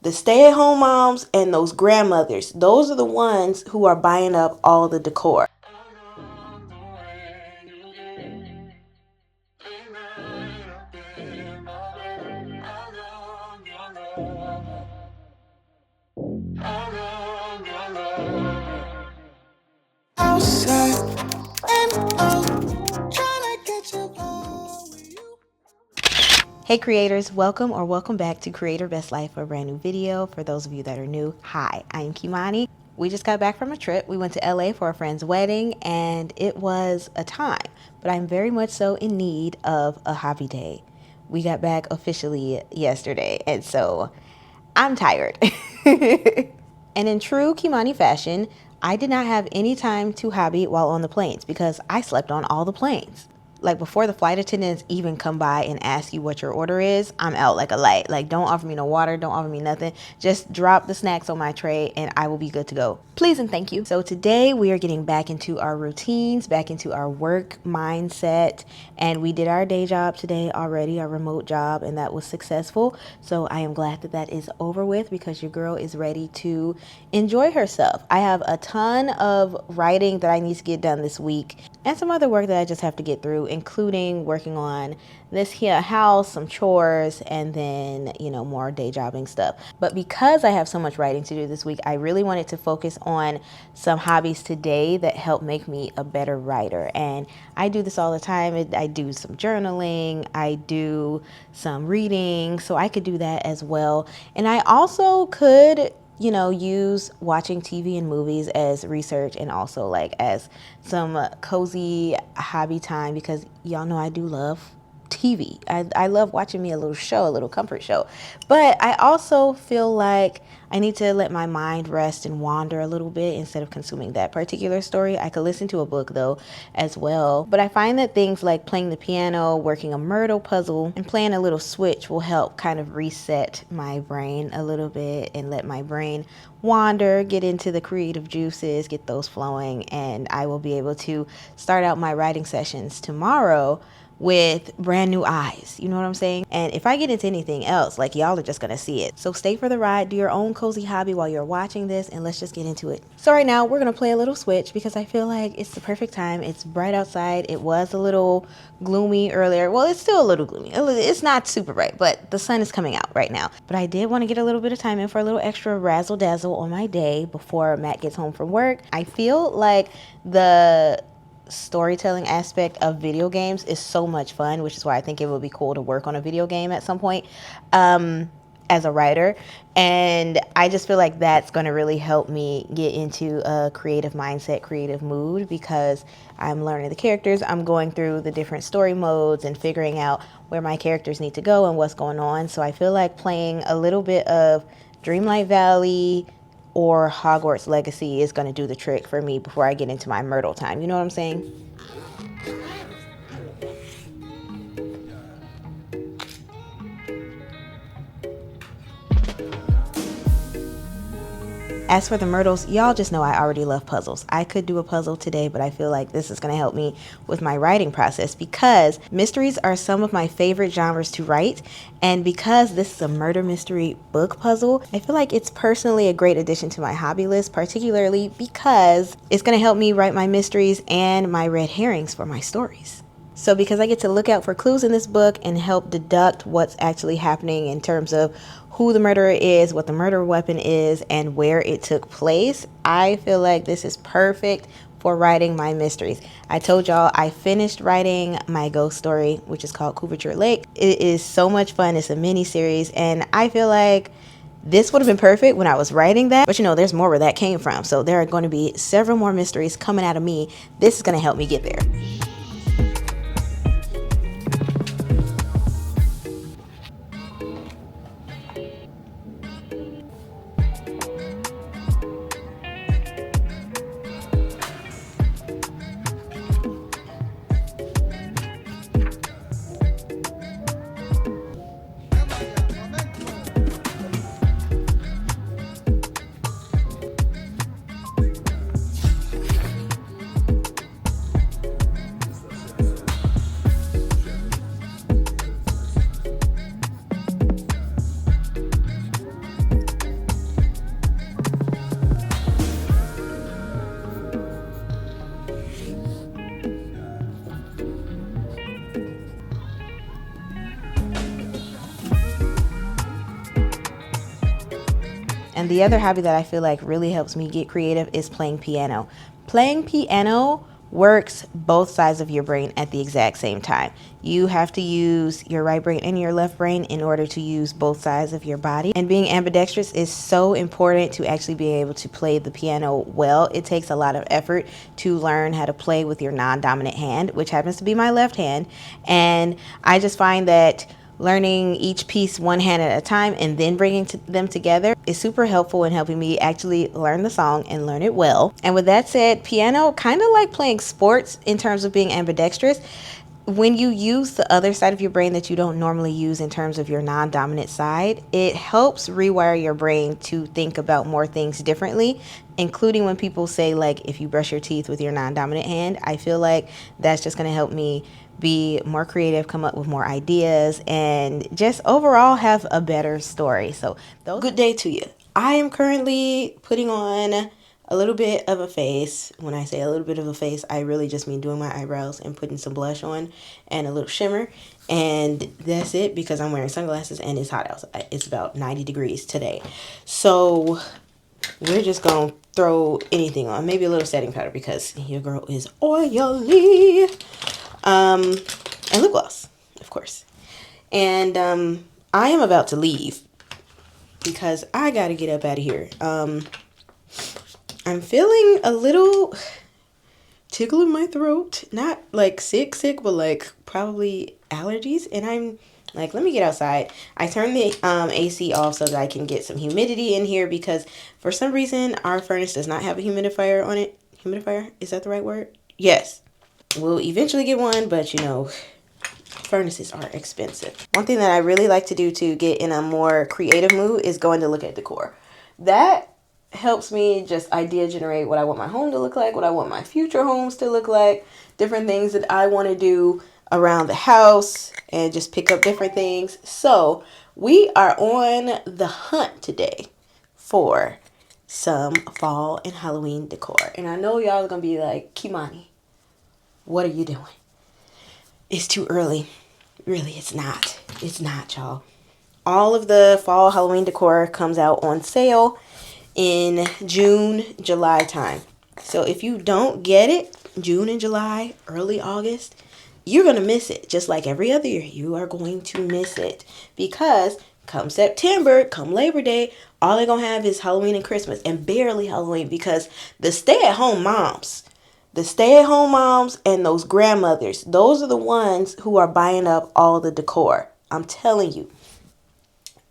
The stay-at-home moms and those grandmothers, those are the ones who are buying up all the decor. Hey creators, welcome back to Creator Best Life for a brand new video. For those of you that are new, hi, I'm Kimani. We just got back from a trip. We went to LA for a friend's wedding and it was a time, but I'm very much so in need of a hobby day. We got back officially yesterday and so I'm tired. And in true Kimani fashion, I did not have any time to hobby while on the planes because I slept on all the planes. Like before the flight attendants even come by and ask you what your order is, I'm out like a light. Like don't offer me no water, don't offer me nothing. Just drop the snacks on my tray and I will be good to go. Please and thank you. So today we are getting back into our routines, back into our work mindset, and we did our day job today already, our remote job, and that was successful. So I am glad that that is over with because your girl is ready to enjoy herself. I have a ton of writing that I need to get done this week and some other work that I just have to get through, including working on this here house, some chores, and then, more day jobbing stuff. But because I have so much writing to do this week, I really wanted to focus on some hobbies today that help make me a better writer. And I do this all the time. I do some journaling, I do some reading, so I could do that as well. And I also could use watching TV and movies as research and also like as some cozy hobby time because y'all know I do love TV. I love watching me a little show, a little comfort show. But I also feel like I need to let my mind rest and wander a little bit instead of consuming that particular story. I could listen to a book though as well. But I find that things like playing the piano, working a Myrtle puzzle, and playing a little Switch will help kind of reset my brain a little bit and let my brain wander, get into the creative juices, get those flowing, and I will be able to start out my writing sessions tomorrow with brand new eyes. You know what I'm saying? And if I get into anything else, like y'all are just gonna see it. So stay for the ride, do your own cozy hobby while you're watching this, and let's just get into it. So right now we're gonna play a little Switch because I feel like it's the perfect time. It's bright outside. It was a little gloomy earlier. Well, it's still a little gloomy. It's not super bright, but the sun is coming out right now. But I did want to get a little bit of time in for a little extra razzle dazzle on my day before Matt gets home from work. I feel like the storytelling aspect of video games is so much fun, which is why I think it would be cool to work on a video game at some point as a writer. And I just feel like that's going to really help me get into a creative mindset, creative mood, because I'm learning the characters. I'm going through the different story modes and figuring out where my characters need to go and what's going on. So I feel like playing a little bit of Dreamlight Valley or Hogwarts Legacy is going to do the trick for me before I get into my Myrtle time. You know what I'm saying? As for the Myrtles, y'all just know I already love puzzles. I could do a puzzle today, but I feel like this is going to help me with my writing process because mysteries are some of my favorite genres to write. And because this is a murder mystery book puzzle, I feel like it's personally a great addition to my hobby list, particularly because it's going to help me write my mysteries and my red herrings for my stories. So because I get to look out for clues in this book and help deduct what's actually happening in terms of who the murderer is, what the murder weapon is, and where it took place, I feel like this is perfect for writing my mysteries. I told y'all I finished writing my ghost story, which is called Couverture Lake. It is so much fun. It's a mini series, and I feel like this would have been perfect when I was writing that, but there's more where that came from. So there are going to be several more mysteries coming out of me. This is going to help me get there. And the other hobby that I feel like really helps me get creative is playing piano. Playing piano works both sides of your brain at the exact same time. You have to use your right brain and your left brain in order to use both sides of your body. And being ambidextrous is so important to actually be able to play the piano well. It takes a lot of effort to learn how to play with your non-dominant hand, which happens to be my left hand. And I just find that learning each piece one hand at a time and then bringing them together is super helpful in helping me actually learn the song and learn it well. And with that said, piano, kind of like playing sports in terms of being ambidextrous. When you use the other side of your brain that you don't normally use in terms of your non-dominant side, it helps rewire your brain to think about more things differently, including when people say, like, if you brush your teeth with your non-dominant hand. I feel like that's just going to help me be more creative, come up with more ideas, and just overall have a better story. So, good day to you. I am currently putting on a little bit of a face. When I say a little bit of a face, I really just mean doing my eyebrows and putting some blush on and a little shimmer. And that's it, because I'm wearing sunglasses and it's hot outside. It's about 90 degrees today. So we're just going to throw anything on. Maybe a little setting powder because your girl is oily. And lip gloss, of course. And I am about to leave because I got to get up out of here. I'm feeling a little tickle in my throat. Not like sick, but like probably allergies. And I'm like, let me get outside. I turned the AC off so that I can get some humidity in here because for some reason our furnace does not have a humidifier on it. Humidifier? Is that the right word? Yes. We'll eventually get one, but you know, furnaces are expensive. One thing that I really like to do to get in a more creative mood is going to look at decor. That helps me just idea generate what I want my home to look like, what I want my future homes to look like, different things that I want to do around the house, and just pick up different things. So we are on the hunt today for some fall and Halloween decor. And I know y'all are going to be like, Kimani, what are you doing? It's too early. Really, it's not. It's not, y'all. All of the fall Halloween decor comes out on sale in June, July time. So if you don't get it June and July, early August, you're going to miss it. Just like every other year, you are going to miss it. Because come September, come Labor Day, all they're going to have is Halloween and Christmas, and barely Halloween, because the stay-at-home moms, and those grandmothers, those are the ones who are buying up all the decor. I'm telling you,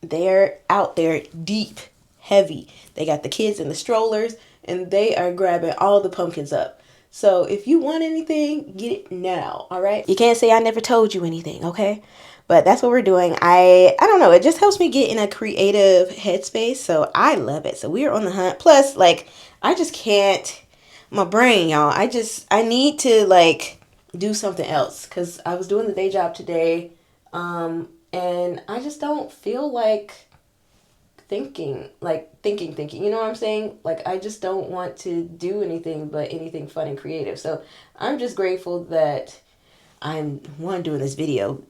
they're out there deep, heavy. They got the kids in the strollers, and they are grabbing all the pumpkins up. So if you want anything, get it now, all right? You can't say I never told you anything, okay? But that's what we're doing. I don't know. It just helps me get in a creative headspace, so I love it. So we are on the hunt. Plus, like, I just can't... My brain, y'all. I need to, like, do something else. Because I was doing the day job today, and I just don't feel like thinking. You know what I'm saying? Like, I just don't want to do anything but anything fun and creative. So I'm just grateful that I'm, doing this video.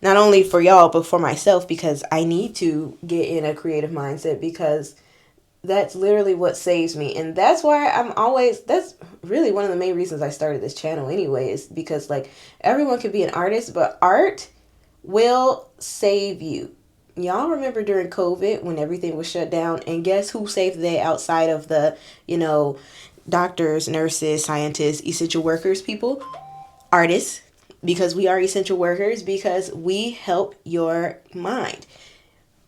Not only for y'all, but for myself, because I need to get in a creative mindset, because that's literally what saves me. And that's why that's really one of the main reasons I started this channel anyway, is because, like, everyone can be an artist, but art will save you. Y'all remember during COVID when everything was shut down, and guess who saved the day outside of the, doctors, nurses, scientists, essential workers, people? Artists. Because we are essential workers, because we help your mind.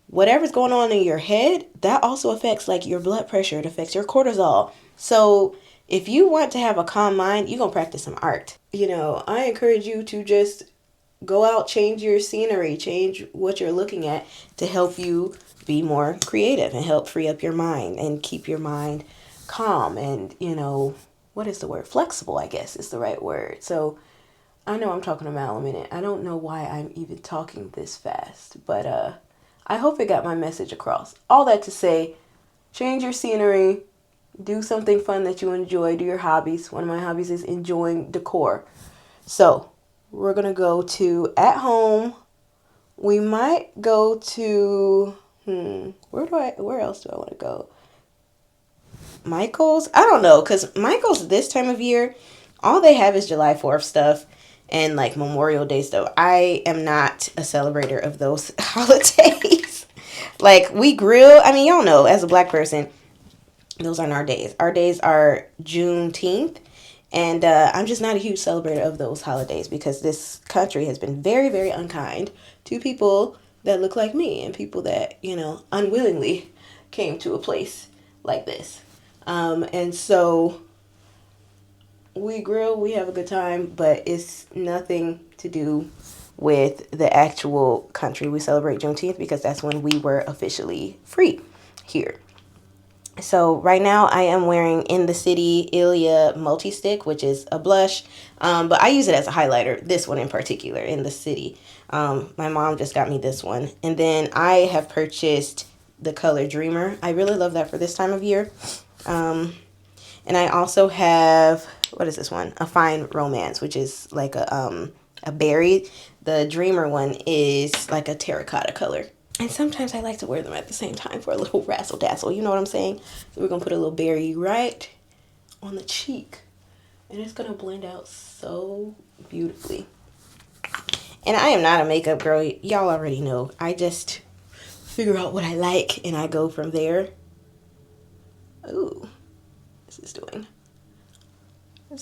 Whatever's going on in your head, that also affects, like, your blood pressure. It affects your cortisol. So if you want to have a calm mind, you're going to practice some art. I encourage you to just go out, change your scenery, change what you're looking at to help you be more creative and help free up your mind and keep your mind calm and, what is the word? Flexible, I guess is the right word. So I know I'm talking a mile a minute. I don't know why I'm even talking this fast, but I hope it got my message across. All that to say, change your scenery, do something fun that you enjoy, do your hobbies. One of my hobbies is enjoying decor. So we're going to go to at home. We might go to, where do where else do I want to go? Michael's? I don't know, because Michael's this time of year, all they have is July 4th stuff and like Memorial Day stuff. I am not a celebrator of those holidays. Like, we grill. I mean, y'all know, as a black person, those aren't our days. Our days are Juneteenth. And I'm just not a huge celebrator of those holidays because this country has been very, very unkind to people that look like me and people that, you know, unwillingly came to a place like this. And so we grill, we have a good time, but it's nothing to do with the actual country. We celebrate Juneteenth because that's when we were officially free here. So right now I am wearing In the City Ilia Multi-Stick, which is a blush, but I use it as a highlighter, this one in particular, In the City. My mom just got me this one. And then I have purchased the color Dreamer. I really love that for this time of year. And I also have, what is this one? A Fine Romance, which is like a berry. The Dreamer one is like a terracotta color. And sometimes I like to wear them at the same time for a little razzle dazzle. You know what I'm saying? So we're going to put a little berry right on the cheek. And it's going to blend out so beautifully. And I am not a makeup girl. Y'all already know. I just figure out what I like and I go from there. Ooh. This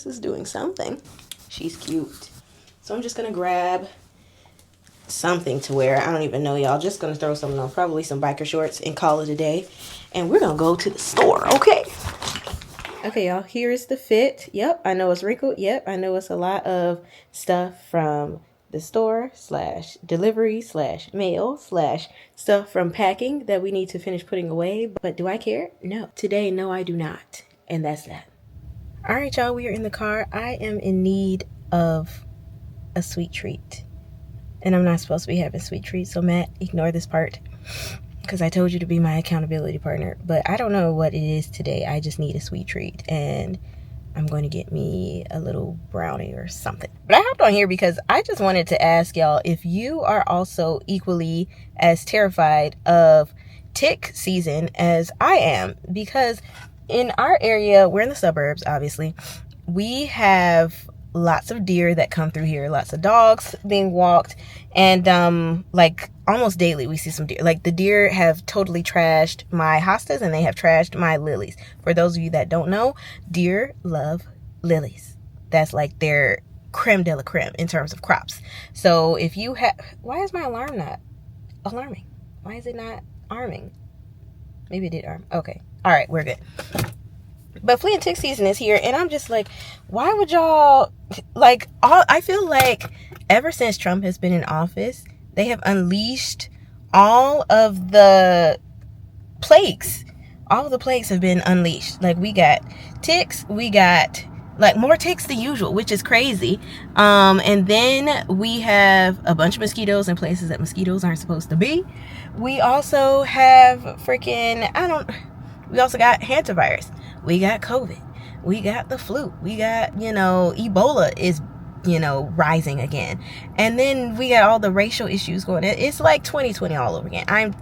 is doing something. She's cute. So I'm just going to grab something to wear. I don't even know, y'all. Just gonna throw something on, probably some biker shorts, and call it a day. And we're gonna go to the store. Okay, y'all, here's the fit. Yep, I know it's wrinkled. Yep, I know it's a lot of stuff from the store slash delivery slash mail slash stuff from packing that we need to finish putting away. But do I care? No. Today, no, I do not. And that's that. All right, y'all, we are in the car. I am in need of a sweet treat. And I'm not supposed to be having sweet treats, so Matt, ignore this part. Because I told you to be my accountability partner. But I don't know what it is today. I just need a sweet treat. And I'm going to get me a little brownie or something. But I hopped on here because I just wanted to ask y'all if you are also equally as terrified of tick season as I am. Because in our area, we're in the suburbs, obviously. We have lots of deer that come through here, lots of dogs being walked, and like almost daily we see some deer. Like, the deer have totally trashed my hostas and they have trashed my lilies. For those of you that don't know, deer love lilies. That's like their creme de la creme in terms of crops. So if you have, why is my alarm not alarming? Why is it not arming? Maybe it did arm. Okay, all right, we're good. But flea and tick season is here, and I'm just like, why would y'all, like, I feel like ever since Trump has been in office, they have unleashed all of the plagues. All of the plagues have been unleashed. Like, we got ticks, we got, like, more ticks than usual, which is crazy. And then we have a bunch of mosquitoes in places that mosquitoes aren't supposed to be. We also have we also got hantavirus. We got COVID. We got the flu. We got, Ebola is, rising again. And then we got all the racial issues going. It's like 2020 all over again. I'm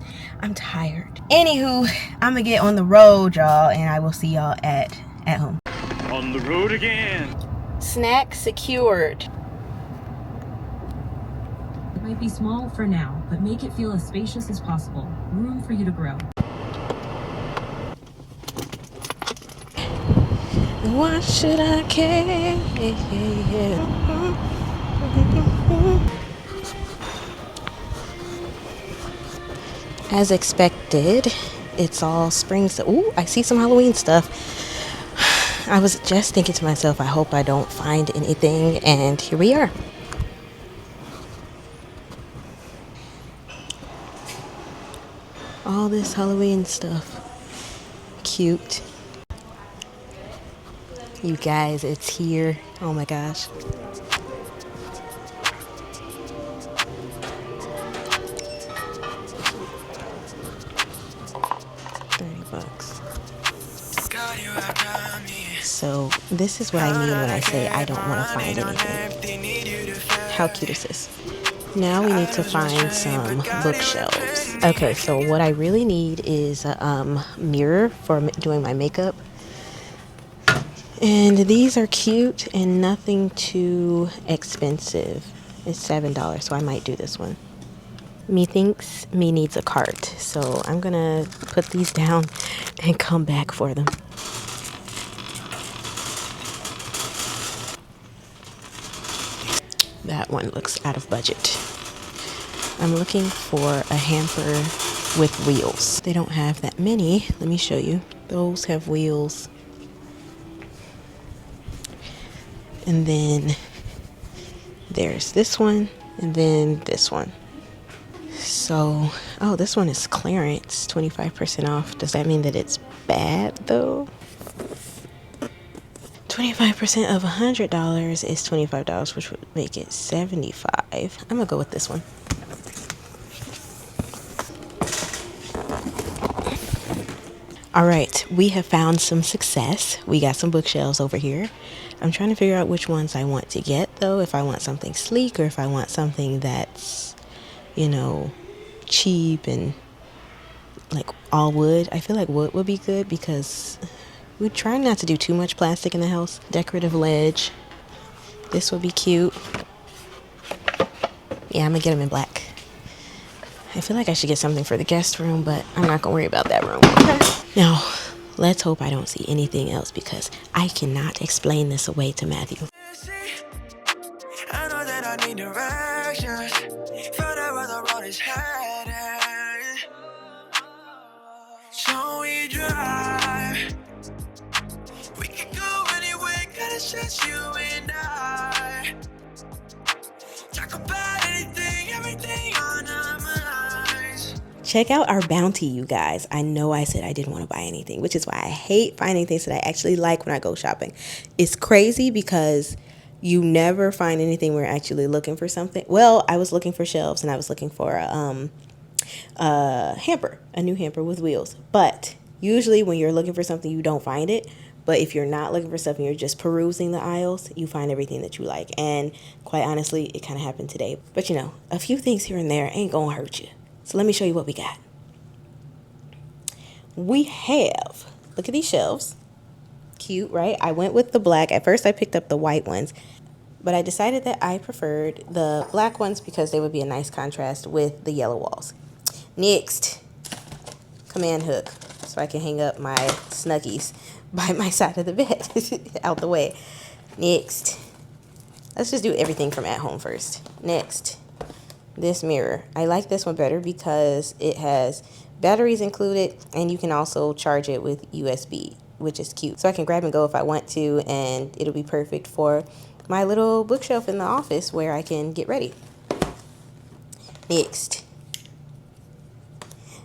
tired. Anywho, I'm gonna get on the road, y'all, and I will see y'all at home. On the road again. Snack secured. It might be small for now, but make it feel as spacious as possible. Room for you to grow. Why should I care? As expected, it's all spring. Ooh, I see some Halloween stuff. I was just thinking to myself, I hope I don't find anything, and here we are. All this Halloween stuff. Cute. You guys, it's here. Oh my gosh. $30. So this is what I mean when I say I don't want to find anything. How cute is this? Now we need to find some bookshelves. Okay, so what I really need is a mirror for doing my makeup. And these are cute and nothing too expensive. It's $7, so I might do this one. Me thinks me needs a cart, so I'm gonna put these down and come back for them. That one looks out of budget. I'm looking for a hamper with wheels. They don't have that many. Let me show you. Those have wheels. And then there's this one, and then this one. So, oh, this one is clearance, 25% off. Does that mean that it's bad though? 25% of $100 is $25, which would make it $75. I'm gonna go with this one. All right, we have found some success. We got some bookshelves over here. I'm trying to figure out which ones I want to get though, if I want something sleek or if I want something that's, you know, cheap and like all wood. I feel like wood would be good because we're trying not to do too much plastic in the house. Decorative ledge. This would be cute. Yeah, I'm gonna get them in black. I feel like I should get something for the guest room, but I'm not gonna worry about that room. Okay. Now, let's hope I don't see anything else because I cannot explain this away to Matthew. I know that I need directions. Find out where the road is headed. So we drive. We can go anywhere, got it's just you and I. Talk about anything, everything on our minds. Check out our bounty, you guys. I know I said I didn't want to buy anything, which is why I hate finding things that I actually like when I go shopping. It's crazy because you never find anything when you're actually looking for something. Well, I was looking for shelves and I was looking for a hamper, a new hamper with wheels. But usually when you're looking for something, you don't find it. But if you're not looking for stuff and you're just perusing the aisles, you find everything that you like. And quite honestly, it kind of happened today. But you know, a few things here and there ain't gonna hurt you. So let me show you what we got. We have, look at these shelves. Cute, right? I went with the black. At first I picked up the white ones, but I decided that I preferred the black ones because they would be a nice contrast with the yellow walls. Next, command hook, so I can hang up my Snuggies by my side of the bed, out the way. Next, let's just do everything from at home first. Next, this mirror. I like this one better because it has batteries included and you can also charge it with USB, which is cute. So I can grab and go if I want to, and it'll be perfect for my little bookshelf in the office where I can get ready. Next,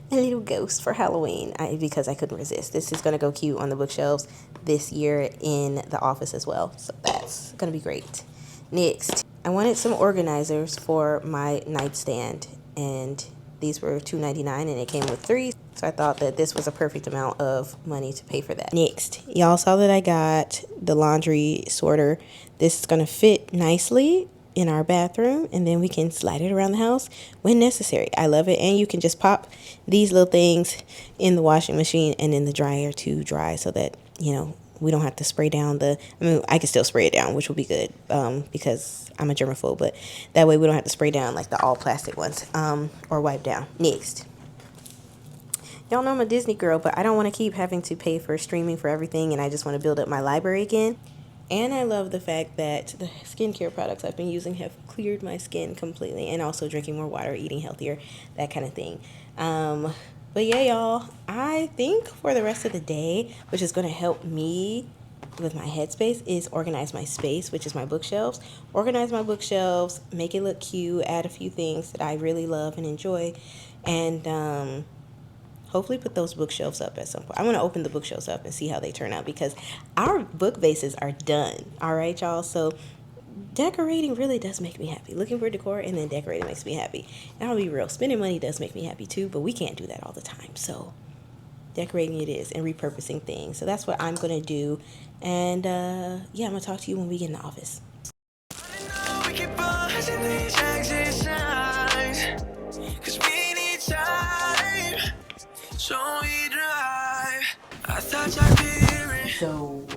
a little ghost for Halloween because I couldn't resist. This is going to go cute on the bookshelves this year in the office as well. So that's going to be great. Next, I wanted some organizers for my nightstand, and these were $2.99 and it came with 3. So I thought that this was a perfect amount of money to pay for that. Next, y'all saw that I got the laundry sorter. This is going to fit nicely in our bathroom, and then we can slide it around the house when necessary. I love it. And you can just pop these little things in the washing machine and in the dryer to dry so that, you know, we don't have to spray down I can still spray it down, which will be good because I'm a germaphobe, but that way we don't have to spray down like the all plastic ones or wipe down. Next, y'all know I'm a Disney girl, but I don't want to keep having to pay for streaming for everything, and I just want to build up my library again. And I love the fact that the skincare products I've been using have cleared my skin completely, and also drinking more water, eating healthier, that kind of thing. But yeah, y'all, I think for the rest of the day, which is going to help me with my headspace, is organize my space, which is my bookshelves. Organize my bookshelves, make it look cute, add a few things that I really love and enjoy, and hopefully put those bookshelves up at some point. I want to open the bookshelves up and see how they turn out because our book vases are done. All right, y'all. So decorating really does make me happy. Looking for decor and then decorating makes me happy. And I'll be real, spending money does make me happy too, but we can't do that all the time. So decorating it is, and repurposing things. So that's what I'm going to do. And yeah, I'm going to talk to you when we get in the office. So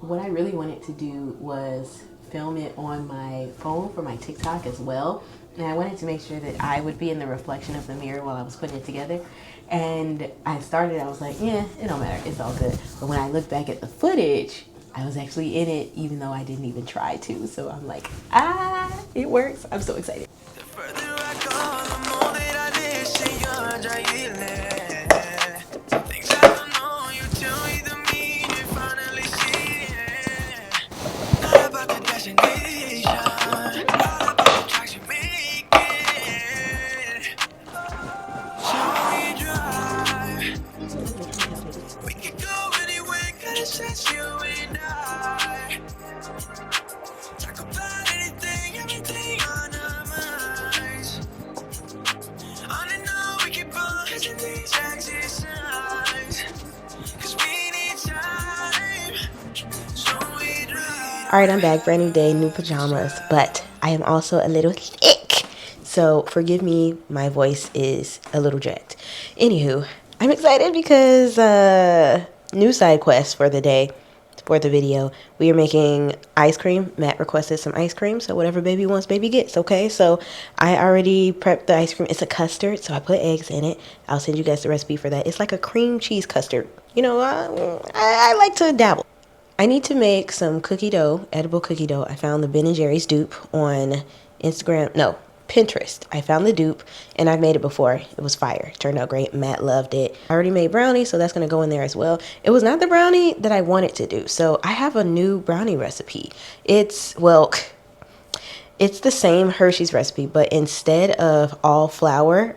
what I really wanted to do was film it on my phone for my TikTok as well. And I wanted to make sure that I would be in the reflection of the mirror while I was putting it together. And I was like, yeah, it don't matter. It's all good. But when I look back at the footage, I was actually in it even though I didn't even try to. So I'm like, it works. I'm so excited. All right, I'm back. Brand new day, new pajamas, but I am also a little thick. So forgive me, my voice is a little jacked. Anywho, I'm excited because new side quest for the day, for the video. We are making ice cream. Matt requested some ice cream, so whatever baby wants, baby gets, okay? So I already prepped the ice cream. It's a custard, so I put eggs in it. I'll send you guys the recipe for that. It's like a cream cheese custard. You know, I like to dabble. I need to make some cookie dough, edible cookie dough. I found the Ben & Jerry's dupe on Pinterest. I found the dupe, and I've made it before. It was fire. It turned out great. Matt loved it. I already made brownie, so that's going to go in there as well. It was not the brownie that I wanted to do, so I have a new brownie recipe. It's the same Hershey's recipe, but instead of all flour,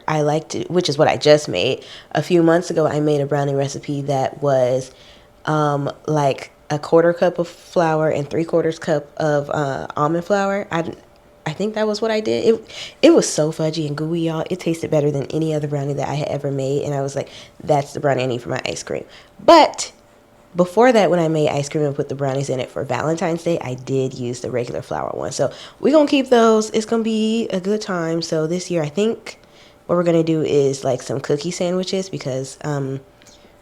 which is what I just made. A few months ago, I made a brownie recipe that was like a 1/4 cup of flour and 3/4 cup of almond flour. I think that was what I did. It was so fudgy and gooey, y'all. It tasted better than any other brownie that I had ever made, and I was like, that's the brownie I need for my ice cream. But before that, when I made ice cream and put the brownies in it for Valentine's Day, I did use the regular flour one. So we're gonna keep those. It's gonna be a good time. So this year, I think what we're gonna do is like some cookie sandwiches, because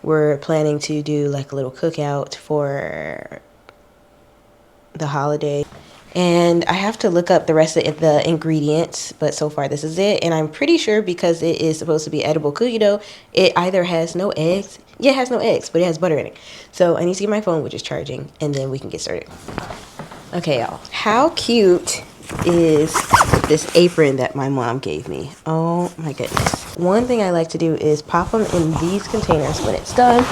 we're planning to do like a little cookout for the holiday. And I have to look up the rest of the ingredients, but so far this is it. And I'm pretty sure because it is supposed to be edible cookie dough, it either has no eggs. Yeah, it has no eggs, but it has butter in it. So I need to get my phone, which is charging, and then we can get started. Okay, y'all. How cute is this apron that my mom gave me? Oh my goodness. One thing I like to do is pop them in these containers when it's done.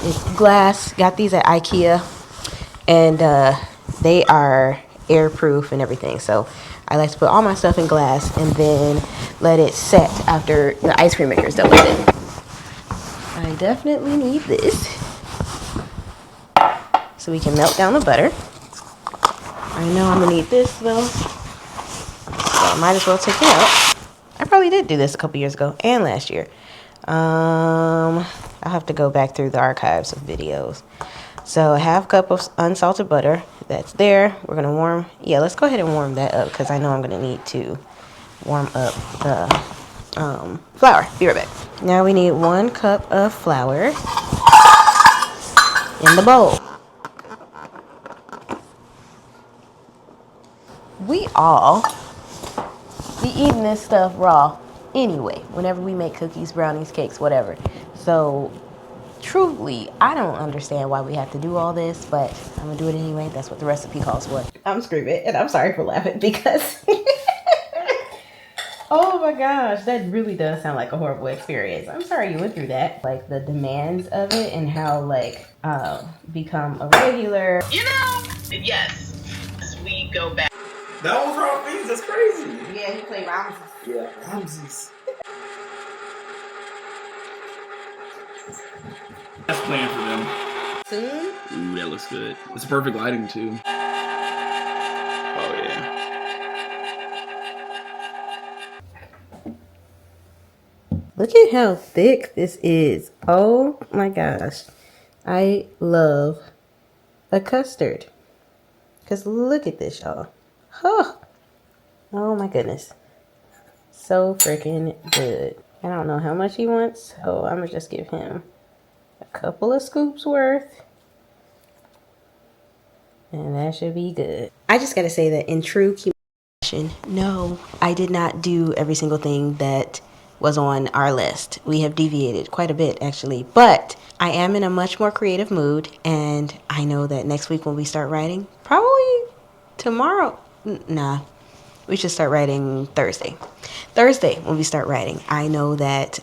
It's glass. Got these at IKEA, and they are airproof and everything. So I like to put all my stuff in glass and then let it set after the ice cream maker is done with it. I definitely need this so we can melt down the butter. I know I'm gonna need this though, so I might as well take it out. I probably did do this a couple years ago and last year. I'll have to go back through the archives of videos. So a 1/2 cup of unsalted butter, that's there. We're gonna let's go ahead and warm that up, because I know I'm gonna need to warm up the flour. Be right back. Now we need 1 cup of flour in the bowl. We all be eating this stuff raw anyway, whenever we make cookies, brownies, cakes, whatever. So truly, I don't understand why we have to do all this, but I'm gonna do it anyway. That's what the recipe calls for. I'm screaming, and I'm sorry for laughing because oh my gosh, that really does sound like a horrible experience. I'm sorry you went through that. Like the demands of it and how become a regular. You know, yes, we go back. That was Ramses. That's crazy. Yeah, he played Ramses. Yeah, Ramses. That's planned for them. Soon? Ooh, that looks good. It's perfect lighting too. Oh yeah. Look at how thick this is. Oh my gosh. I love a custard. Because look at this, y'all. Huh. Oh my goodness. So freaking good. I don't know how much he wants, so I'm gonna just give him a couple of scoops worth. And that should be good. I just gotta say that in true fashion, no, I did not do every single thing that was on our list. We have deviated quite a bit actually, but I am in a much more creative mood, and I know that next week when we start writing, probably tomorrow, nah, we should start writing Thursday. Thursday when we start writing, I know that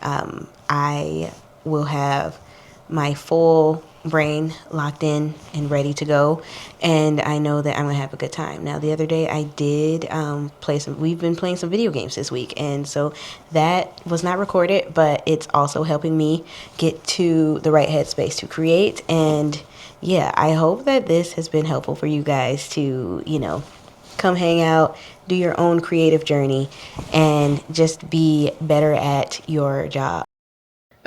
I will have my full brain locked in and ready to go, and I know that I'm gonna have a good time. Now the other day I did we've been playing some video games this week, and so that was not recorded, but it's also helping me get to the right headspace to create. And yeah, I hope that this has been helpful for you guys to, you know, come hang out, do your own creative journey, and just be better at your job.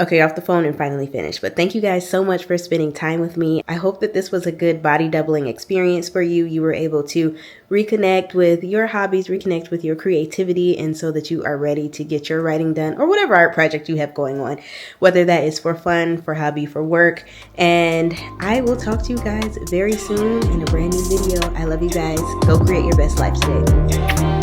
Okay, off the phone and finally finished. But thank you guys so much for spending time with me. I hope that this was a good body doubling experience for you. You were able to reconnect with your hobbies, reconnect with your creativity, and so that you are ready to get your writing done or whatever art project you have going on, whether that is for fun, for hobby, for work. And I will talk to you guys very soon in a brand new video. I love you guys. Go create your best life today.